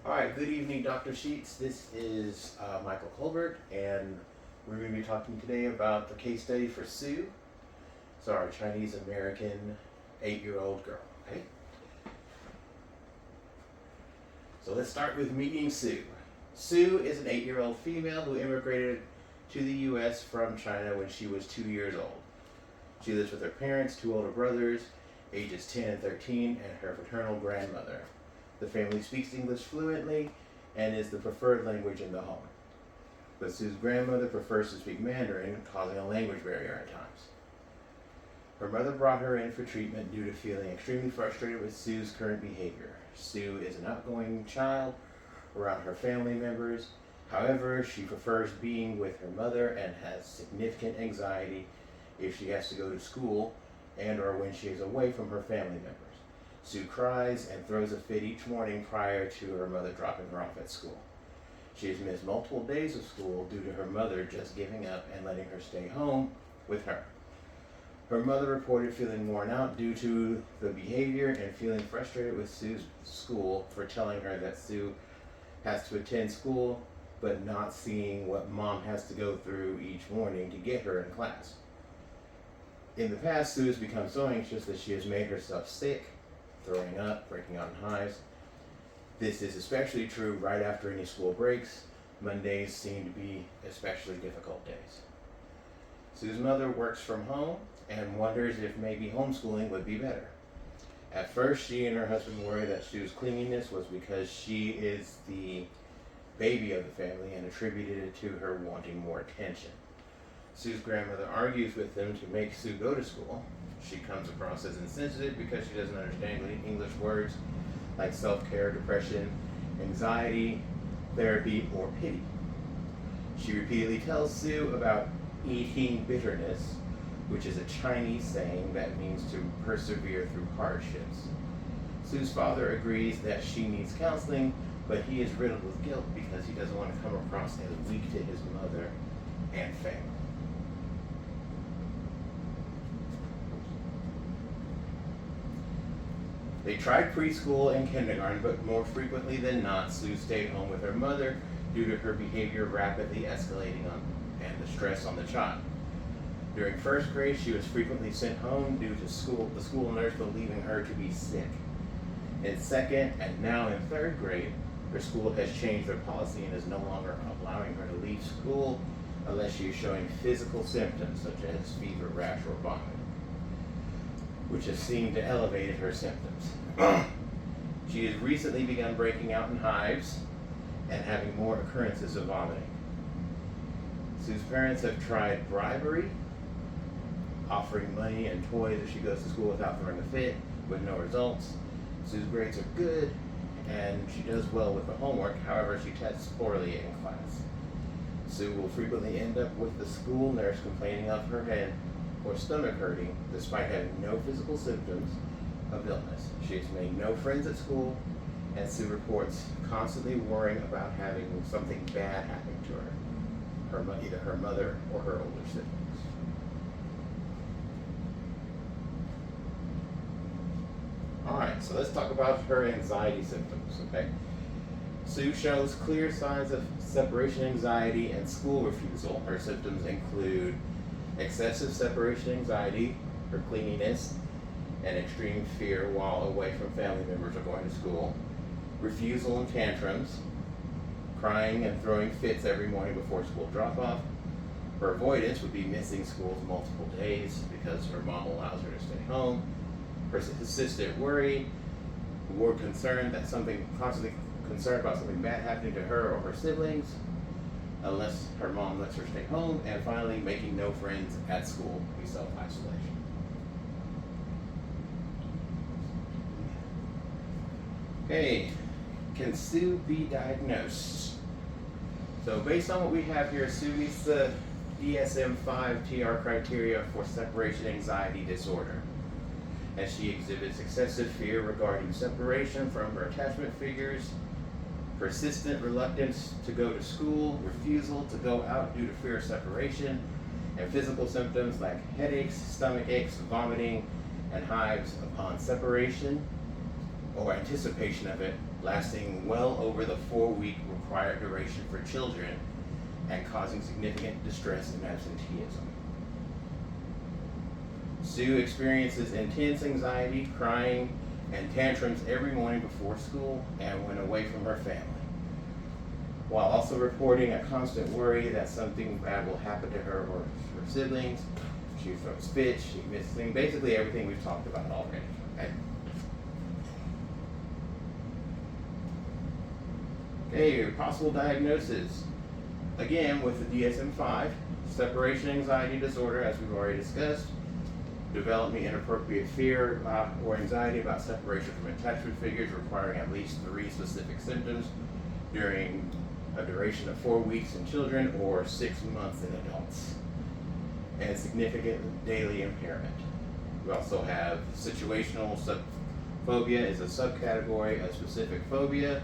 All right, good evening, Dr. Sheets. This is Michael Colbert, and we're going to be talking today about the case study for Sue. So, our Chinese American 8-year-old girl. Okay. So, let's start with meeting Sue. Sue is an 8-year-old female who immigrated to the U.S. from China when she was 2 years old. She lives with her parents, 2 older brothers, ages 10 and 13, and her paternal grandmother. The family speaks English fluently and is the preferred language in the home. But Sue's grandmother prefers to speak Mandarin, causing a language barrier at times. Her mother brought her in for treatment due to feeling extremely frustrated with Sue's current behavior. Sue is an outgoing child around her family members. However, she prefers being with her mother and has significant anxiety if she has to go to school and or when she is away from her family members. Sue cries and throws a fit each morning prior to her mother dropping her off at school. She has missed multiple days of school due to her mother just giving up and letting her stay home with her. Her mother reported feeling worn out due to the behavior and feeling frustrated with Sue's school for telling her that Sue has to attend school but not seeing what mom has to go through each morning to get her in class. In the past, Sue has become so anxious that she has made herself sick, throwing up, breaking out in hives. This is especially true right after any school breaks. Mondays seem to be especially difficult days. Sue's mother works from home and wonders if maybe homeschooling would be better. At first, she and her husband worry that Sue's clinginess was because she is the baby of the family and attributed it to her wanting more attention. Sue's grandmother argues with them to make Sue go to school. She comes across as insensitive because she doesn't understand English words like self-care, depression, anxiety, therapy, or pity. She repeatedly tells Sue about eating bitterness, which is a Chinese saying that means to persevere through hardships. Sue's father agrees that she needs counseling, but he is riddled with guilt because he doesn't want to come across as weak to his mother and family. They tried preschool and kindergarten, but more frequently than not, Sue stayed home with her mother due to her behavior rapidly escalating and the stress on the child. During first grade, she was frequently sent home due to the school nurse believing her to be sick. In second and now in third grade, her school has changed their policy and is no longer allowing her to leave school unless she is showing physical symptoms such as fever, rash, or vomiting, which has seemed to elevate her symptoms. She has recently begun breaking out in hives and having more occurrences of vomiting. Sue's parents have tried bribery, offering money and toys if she goes to school without throwing a fit, with no results. Sue's grades are good, and she does well with the homework. However, she tests poorly in class. Sue will frequently end up with the school nurse complaining of her head or stomach hurting despite having no physical symptoms of illness. She has made no friends at school, and Sue reports constantly worrying about having something bad happen to her, either her mother or her older siblings. Alright, so let's talk about her anxiety symptoms, okay? Sue shows clear signs of separation anxiety and school refusal. Her symptoms include excessive separation anxiety, her clinginess, and extreme fear while away from family members or going to school, refusal and tantrums, crying and throwing fits every morning before school drop-off. Her avoidance would be missing school multiple days because her mom allows her to stay home. Her persistent worry, constantly concerned about something bad happening to her or her siblings, unless her mom lets her stay home, and finally making no friends at school, be self-isolation. Okay, can Sue be diagnosed? So based on what we have here, Sue meets the DSM-5 TR criteria for separation anxiety disorder, as she exhibits excessive fear regarding separation from her attachment figures, persistent reluctance to go to school, refusal to go out due to fear of separation, and physical symptoms like headaches, stomach aches, vomiting, and hives upon separation or anticipation of it, lasting well over the 4-week required duration for children and causing significant distress and absenteeism. Sue experiences intense anxiety, crying, and tantrums every morning before school and when away from her family, while also reporting a constant worry that something bad will happen to her or her siblings. She throws fits, she misses things, basically everything we've talked about already. Okay, possible diagnosis. Again, with the DSM-5, separation anxiety disorder, as we've already discussed, developing inappropriate fear or anxiety about separation from attachment figures requiring at least 3 specific symptoms during a duration of 4 weeks in children or 6 months in adults, and significant daily impairment. We also have situational phobia is a subcategory of specific phobia.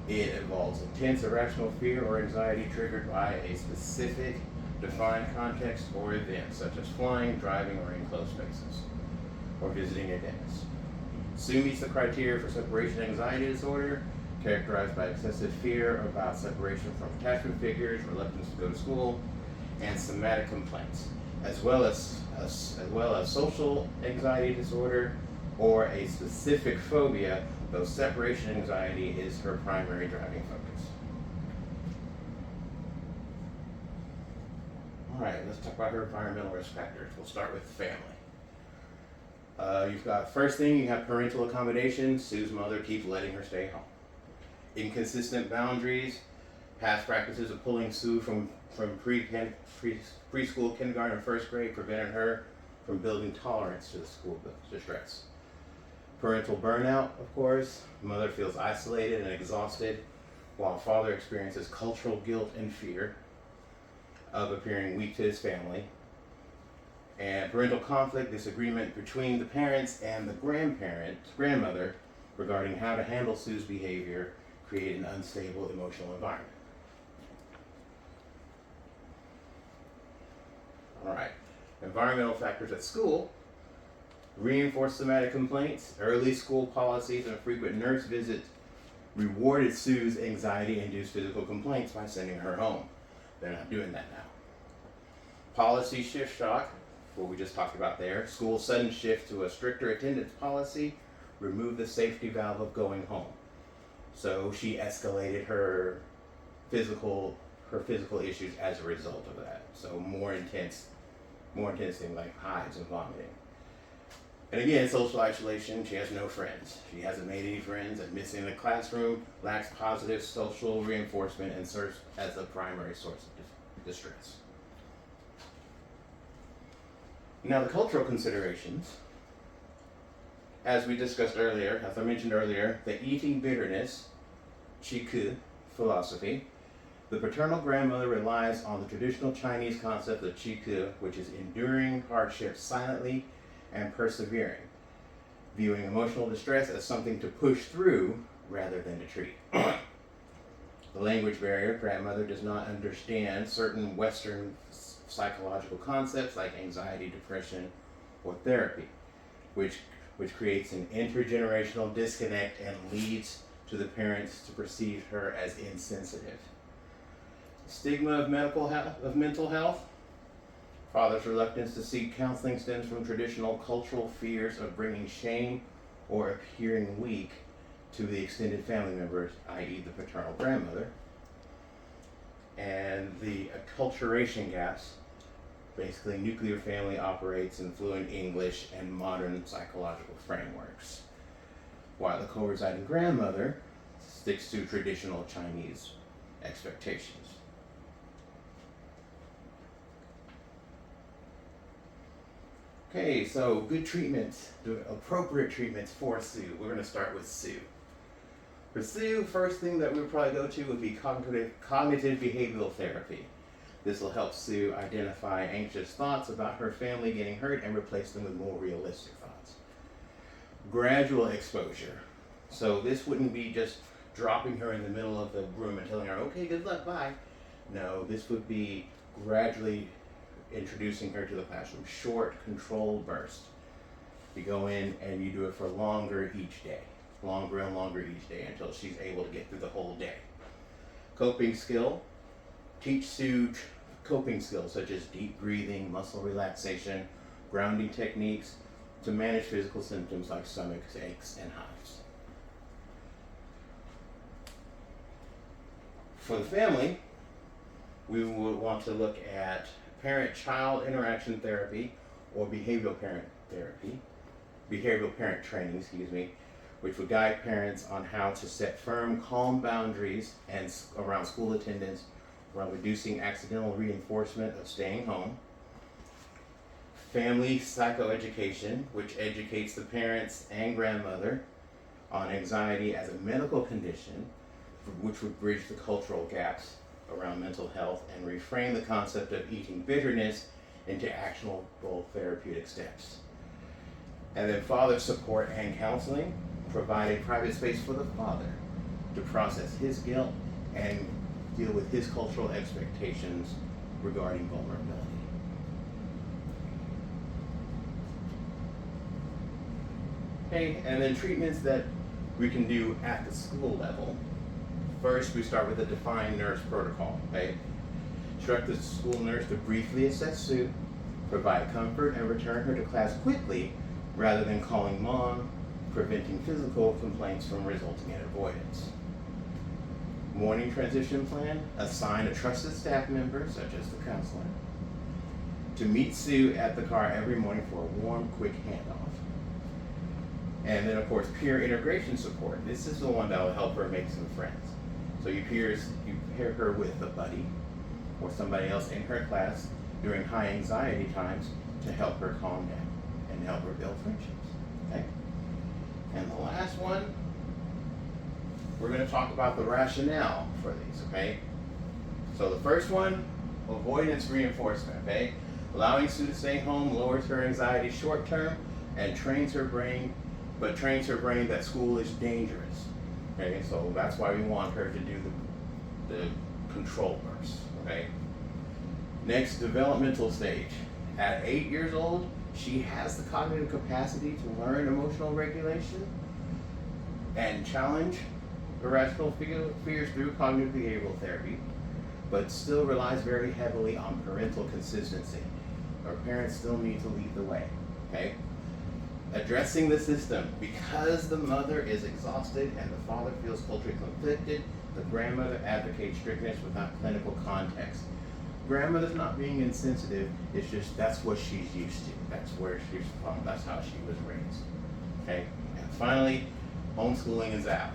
It involves intense irrational fear or anxiety triggered by a specific defined context or event, such as flying, driving, or in closed spaces, or visiting a dentist. Sue meets the criteria for separation anxiety disorder, characterized by excessive fear about separation from attachment figures, reluctance to go to school, and somatic complaints, as well as social anxiety disorder or a specific phobia, though separation anxiety is her primary driving focus. All right, let's talk about her environmental risk factors. We'll start with family. You've got, first thing, you have parental accommodation. Sue's mother keeps letting her stay home. Inconsistent boundaries. Past practices of pulling Sue from preschool, kindergarten, and first grade prevented her from building tolerance to the school distress. Parental burnout, of course. Mother feels isolated and exhausted, while father experiences cultural guilt and fear of appearing weak to his family. And parental conflict, disagreement between the parents and the grandmother, regarding how to handle Sue's behavior, create an unstable emotional environment. All right, environmental factors at school. Reinforced somatic complaints, early school policies, and frequent nurse visits rewarded Sue's anxiety-induced physical complaints by sending her home. They're not doing that now. Policy shift shock, what we just talked about there. School sudden shift to a stricter attendance policy removed the safety valve of going home. So she escalated her physical issues as a result of that. So more intense things like hives and vomiting. And again, social isolation. She has no friends. She hasn't made any friends, and missing the classroom, lacks positive social reinforcement, and serves as a primary source of distress. Now, the cultural considerations, as we discussed earlier, as I mentioned earlier, the eating bitterness, Qi philosophy. The paternal grandmother relies on the traditional Chinese concept of Qi, which is enduring hardship silently and persevering, viewing emotional distress as something to push through rather than to treat. The language barrier. Grandmother does not understand certain Western psychological concepts like anxiety, depression, or therapy, which creates an intergenerational disconnect and leads to the parents to perceive her as insensitive. Stigma of mental health. Father's reluctance to seek counseling stems from traditional cultural fears of bringing shame or appearing weak to the extended family members, i.e. the paternal grandmother. And the acculturation gaps. Basically, nuclear family operates in fluent English and modern psychological frameworks, while the co-residing grandmother sticks to traditional Chinese expectations. Okay, so good treatments, appropriate treatments for Sue. We're going to start with Sue. For Sue, first thing that we would probably go to would be cognitive behavioral therapy. This will help Sue identify anxious thoughts about her family getting hurt and replace them with more realistic thoughts. Gradual exposure. So this wouldn't be just dropping her in the middle of the room and telling her, okay, good luck, bye. No, this would be gradually introducing her to the classroom. Short, controlled bursts. You go in and you do it for longer each day. longer and longer each day until she's able to get through the whole day. Coping skill. Teach Sue coping skills such as deep breathing, muscle relaxation, grounding techniques to manage physical symptoms like stomach aches and hives. For the family, we would want to look at parent-child interaction therapy or behavioral parent training, which would guide parents on how to set firm, calm boundaries and around school attendance, around reducing accidental reinforcement of staying home. Family psychoeducation, which educates the parents and grandmother on anxiety as a medical condition, which would bridge the cultural gaps around mental health and reframe the concept of eating bitterness into actionable therapeutic steps. And then father support and counseling, provide a private space for the father to process his guilt and deal with his cultural expectations regarding vulnerability. Okay, and then treatments that we can do at the school level. First, we start with a defined nurse protocol. Okay? Instruct the school nurse to briefly assess Sue, provide comfort, and return her to class quickly rather than calling mom, preventing physical complaints from resulting in avoidance. Morning transition plan, assign a trusted staff member, such as the counselor, to meet Sue at the car every morning for a warm, quick handoff. And then, of course, peer integration support. This is the one that will help her make some friends. So you pair her with a buddy or somebody else in her class during high anxiety times to help her calm down and help her build friendships. Okay? And the last one, we're going to talk about the rationale for these, okay? So the first one, avoidance reinforcement, okay? Allowing Sue to stay home lowers her anxiety short term and trains her brain that school is dangerous. Okay, so that's why we want her to do the control burst. Okay. Next, developmental stage. At 8 years old, she has the cognitive capacity to learn emotional regulation and challenge irrational fears through cognitive behavioral therapy, but still relies very heavily on parental consistency. Our parents still need to lead the way. Okay. Addressing the system. Because the mother is exhausted and the father feels culturally conflicted, the grandmother advocates strictness without clinical context. Grandmother's not being insensitive, it's just that's what she's used to. That's where she's from, that's how she was raised. Okay? And finally, homeschooling is out.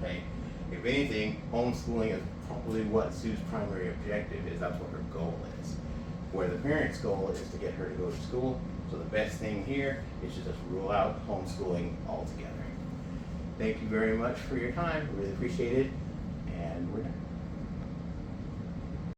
Okay? If anything, homeschooling is probably what Sue's primary objective is. That's what her goal is. Where the parent's goal is to get her to go to school. So the best thing here is to just rule out homeschooling altogether. Thank you very much for your time. I really appreciate it. And we're done.